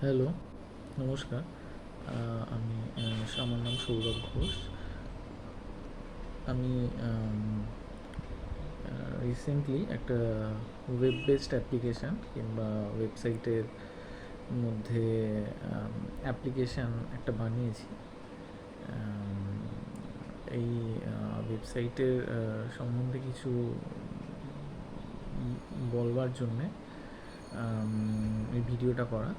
Hello, নমস্কার। আমি আমার নাম সৌরভ ঘোষ। আমি রিসেন্টলি একটা ওয়েব বেসড অ্যাপ্লিকেশান কিংবা ওয়েবসাইটের মধ্যে অ্যাপ্লিকেশান একটা বানিয়েছি। আম, এই ওয়েবসাইটের সম্বন্ধে কিছু বলবার জন্যে এই ভিডিওটা করা,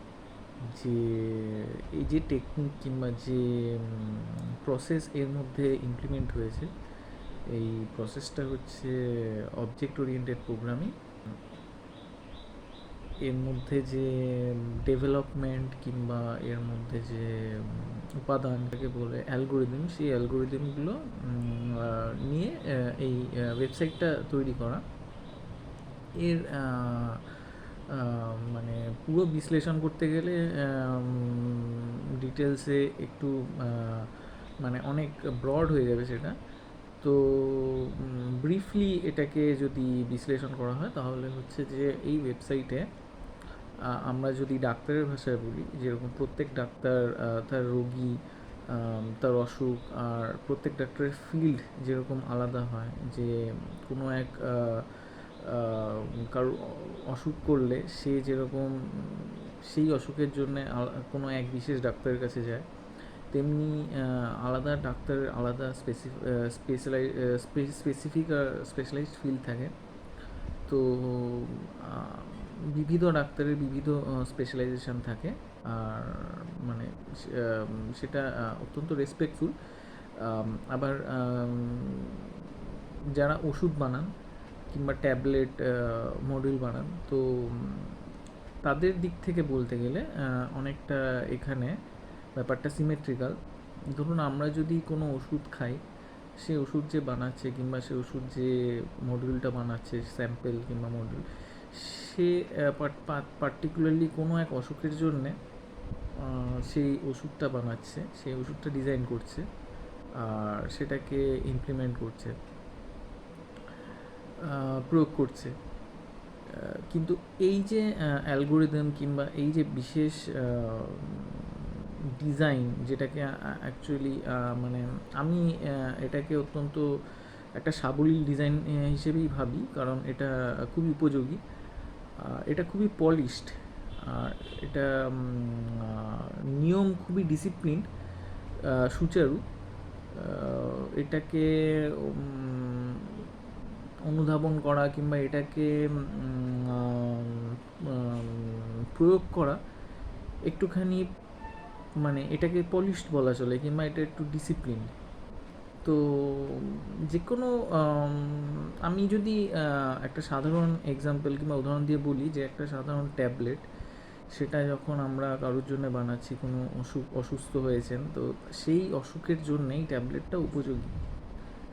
যে এই যে টেকনিক কিংবা যে প্রসেস এর মধ্যে ইমপ্লিমেন্ট হয়েছে, এই প্রসেসটা হচ্ছে অবজেক্ট ওরিয়েন্টেড প্রোগ্রামিং। এর মধ্যে যে ডেভেলপমেন্ট কিংবা এর মধ্যে যে উপাদানটাকে বলে অ্যালগোরিদম, সেই অ্যালগোরিদমগুলো নিয়ে এই ওয়েবসাইটটা তৈরি করা। এর মানে পুরো বিশ্লেষণ করতে গেলে ডিটেলসে একটু মানে অনেক ব্রড হয়ে যাবে সেটা। তো ব্রিফলি এটাকে যদি বিশ্লেষণ করা হয় তাহলে হচ্ছে যে এই ওয়েবসাইটে আমরা যদি ডাক্তারের ভাষায় বলি, যেরকম প্রত্যেক ডাক্তার তার রোগী, তার অসুখ, আর প্রত্যেক ডাক্তারের ফিল্ড যেরকম আলাদা হয়, যে কোনো এক কারো অসুখ করলে সে যেরকম সেই অসুখের জন্যে কোনো এক বিশেষ ডাক্তারের কাছে যায়, তেমনি আলাদা ডাক্তারের আলাদা স্পেসিফিক স্পেশালাইজড ফিল্ড থাকে। তো বিবিধ ডাক্তারের বিবিধ স্পেশালাইজেশন থাকে। আর মানে সেটা অত্যন্ত রেসপেক্টফুল। আবার যারা ওষুধ বানান কিংবা ট্যাবলেট মডিউল বানান, তো তাদের দিক থেকে বলতে গেলে অনেকটা এখানে ব্যাপারটা সিমেট্রিক্যাল। ধরুন আমরা যদি কোনো ওষুধ খাই, সে ওষুধ যে বানাচ্ছে কিংবা সে ওষুধ যে মডিউলটা বানাচ্ছে, স্যাম্পেল কিংবা মডিউল, সে পার্টিকুলারলি কোনো এক অসুখের জন্যে সেই ওষুধটা বানাচ্ছে, সেই ওষুধটা ডিজাইন করছে, আর সেটাকে ইমপ্লিমেন্ট করছে, প্রয়োগ করছে। কিন্তু এই যে অ্যালগোরিদম কিংবা এই যে বিশেষ ডিজাইন, যেটাকে অ্যাকচুয়ালি মানে আমি এটাকে অত্যন্ত একটা সাবলীল ডিজাইন হিসেবেই ভাবি, কারণ এটা খুবই উপযোগী, এটা খুবই পলিশড, আর এটা নিয়ম খুবই ডিসিপ্লিন, সুচারু। এটাকে অনুধাবন করা কিংবা এটাকে প্রয়োগ করা একটুখানি, মানে এটাকে পলিশড বলা চলে, কিংবা এটা একটু ডিসিপ্লিন। তো যে কোনো আমি যদি একটা সাধারণ এক্সাম্পল কিংবা উদাহরণ দিয়ে বলি, যে একটা সাধারণ ট্যাবলেট, সেটা যখন আমরা কারোর জন্য বানাচ্ছি, কোনো অসুস্থ হয়েছেন, তো সেই অসুখের জন্যেই ট্যাবলেটটা উপযোগী,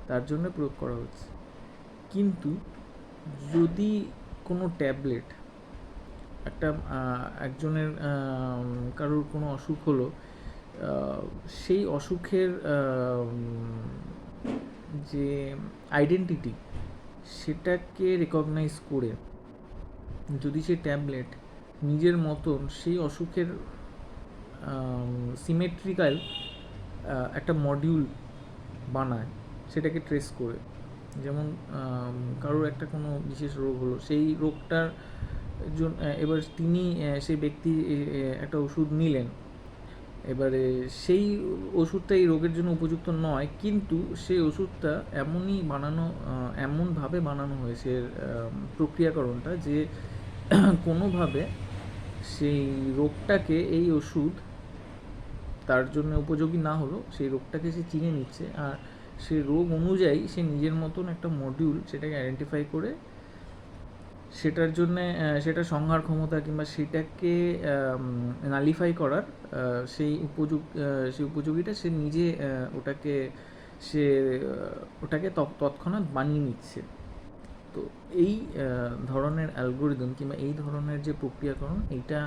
তার জন্য প্রয়োগ করা হচ্ছে। কিন্তু যদি কোনো ট্যাবলেট একটা একজনের কারোর কোনো অসুখ হলো, সেই অসুখের যে আইডেন্টিটি, সেটাকে রেকগনাইজ করে যদি সেই ট্যাবলেট নিজের মতন সেই অসুখের সিমেট্রিক্যাল একটা মডিউল বানায়, সেটাকে ট্রেস করে, যেমন কারোর একটা কোনো বিশেষ রোগ হলো, সেই রোগটার জন্য এবার তিনি সেই ব্যক্তি একটা ওষুধ নিলেন, এবারে সেই ওষুধটা এই রোগের জন্য উপযুক্ত নয়, কিন্তু সেই ওষুধটা এমনই বানানো, এমনভাবে বানানো হয়েছে প্রক্রিয়াকরণটা, যে কোনোভাবে সেই রোগটাকে এই ওষুধ তার জন্য উপযোগী না হলেও সেই রোগটাকে সে চিনে নিচ্ছে, আর সেই রোগ অনুযায়ী সে নিজের মতন একটা মডিউল সেটাকে আইডেন্টিফাই করে, সেটার জন্যে সেটার সংহার ক্ষমতা কিংবা সেটাকে নালিফাই করার সেই উপযোগীটা সে নিজে ওটাকে সে ওটাকে তৎক্ষণাৎ বানিয়ে নিচ্ছে। তো এই ধরনের অ্যালগোরিদম কিংবা এই ধরনের যে প্রক্রিয়াকরণ, এইটা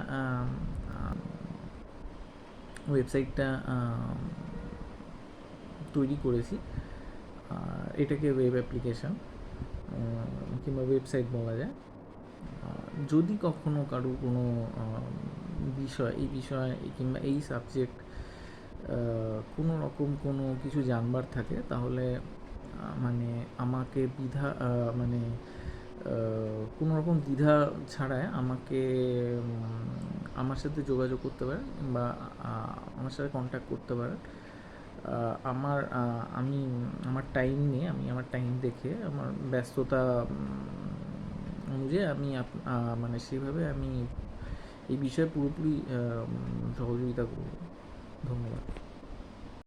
ওয়েবসাইটটা তৈরি করেছি। এটাকে ওয়েব অ্যাপ্লিকেশান কিংবা ওয়েবসাইট বলা যায়। যদি কখনো কারো কোনো বিষয়, এই বিষয় কিংবা এই সাবজেক্ট কোনো রকম কোনো কিছু জানবার থাকে, তাহলে মানে আমাকে মানে কোনো রকম দ্বিধা ছাড়াই আমাকে আমার সাথে যোগাযোগ করতে পারেন বা আমার সাথে কন্ট্যাক্ট করতে পারেন। আমি আমার টাইম নিয়ে, আমি আমার টাইম দেখে, আমার ব্যস্ততা অনুযায়ী আমি মানে সেভাবে আমি এই বিষয়ে পুরোপুরি সহযোগিতা করব। ধন্যবাদ।